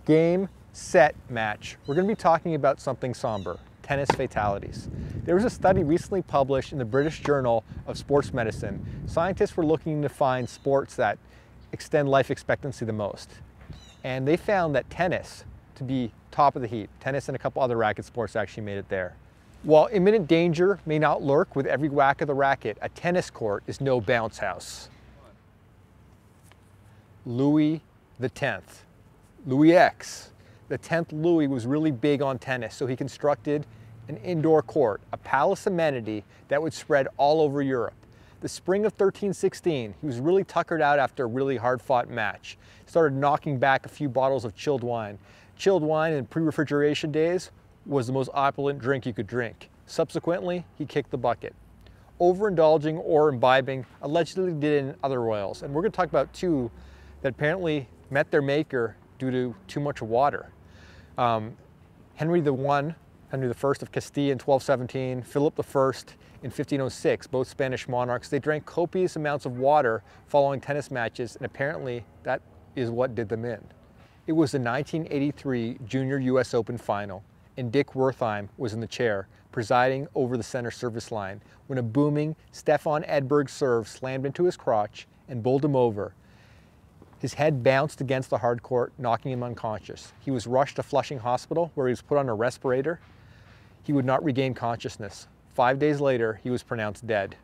Game, set, match. We're going to be talking about something somber, tennis fatalities. There was a study recently published in the British Journal of Sports Medicine. Scientists were looking to find sports that extend life expectancy the most. And they found that tennis to be top of the heap. Tennis and a couple other racket sports actually made it there. While imminent danger may not lurk with every whack of the racket, a tennis court is no bounce house. Louis X. Louis X. The 10th Louis was really big on tennis, so he constructed an indoor court, a palace amenity that would spread all over Europe. The spring of 1316, he was really tuckered out after a really hard-fought match. Started knocking back a few bottles of chilled wine. Chilled wine in pre-refrigeration days was the most opulent drink you could drink. Subsequently, he kicked the bucket. Overindulging or imbibing allegedly did in other royals, and we're going to talk about two that apparently met their maker due to too much water. Henry I of Castile in 1217, Philip I in 1506, both Spanish monarchs. They drank copious amounts of water following tennis matches, and apparently that is what did them in. It was the 1983 Junior US Open final, and Dick Wertheim was in the chair, presiding over the center service line, when a booming Stefan Edberg serve slammed into his crotch and bowled him over. His head bounced against the hard court, knocking him unconscious. He was rushed to Flushing Hospital, where he was put on a respirator. He would not regain consciousness. 5 days later, he was pronounced dead.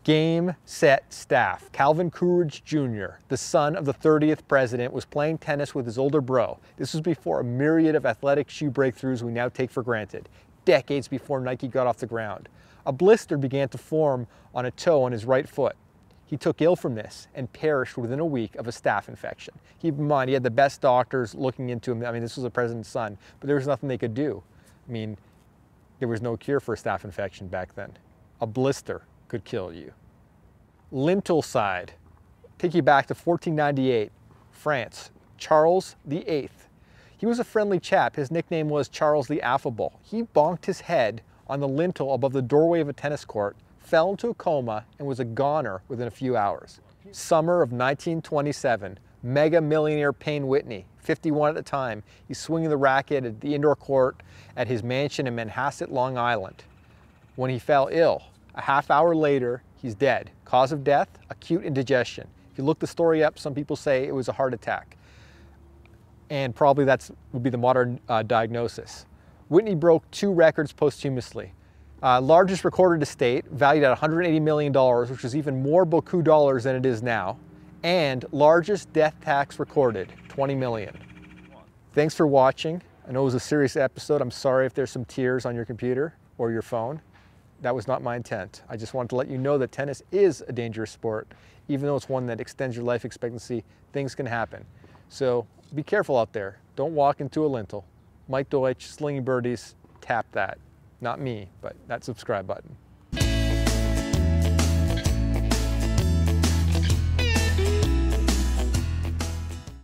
Game, set, staff. Calvin Coolidge Jr., the son of the 30th president, was playing tennis with his older bro. This was before a myriad of athletic shoe breakthroughs we now take for granted, decades before Nike got off the ground. A blister began to form on a toe on his right foot. He took ill from this and perished within a week of a staph infection. Keep in mind, he had the best doctors looking into him. I mean, this was the president's son, but there was nothing they could do. I mean, there was no cure for a staph infection back then. A blister could kill you. Lintel side. Take you back to 1498, France. Charles VIII. He was a friendly chap. His nickname was Charles the Affable. He bonked his head on the lintel above the doorway of a tennis court, fell into a coma, and was a goner within a few hours. Summer of 1927, mega millionaire Payne Whitney, 51 at the time, he's swinging the racket at the indoor court at his mansion in Manhasset, Long Island, when he fell ill. A half hour later, he's dead. Cause of death, acute indigestion. If you look the story up, some people say it was a heart attack. And probably that would be the modern diagnosis. Whitney broke 2 records posthumously. Largest recorded estate, valued at $180 million, which is even more beaucoup dollars than it is now. And largest death tax recorded, $20 million. Thanks for watching. I know it was a serious episode. I'm sorry if there's some tears on your computer or your phone. That was not my intent. I just wanted to let you know that tennis is a dangerous sport. Even though it's one that extends your life expectancy, things can happen. So be careful out there. Don't walk into a lintel. Mike Deutsch, Slinging Birdies, tap that. Not me, but that subscribe button.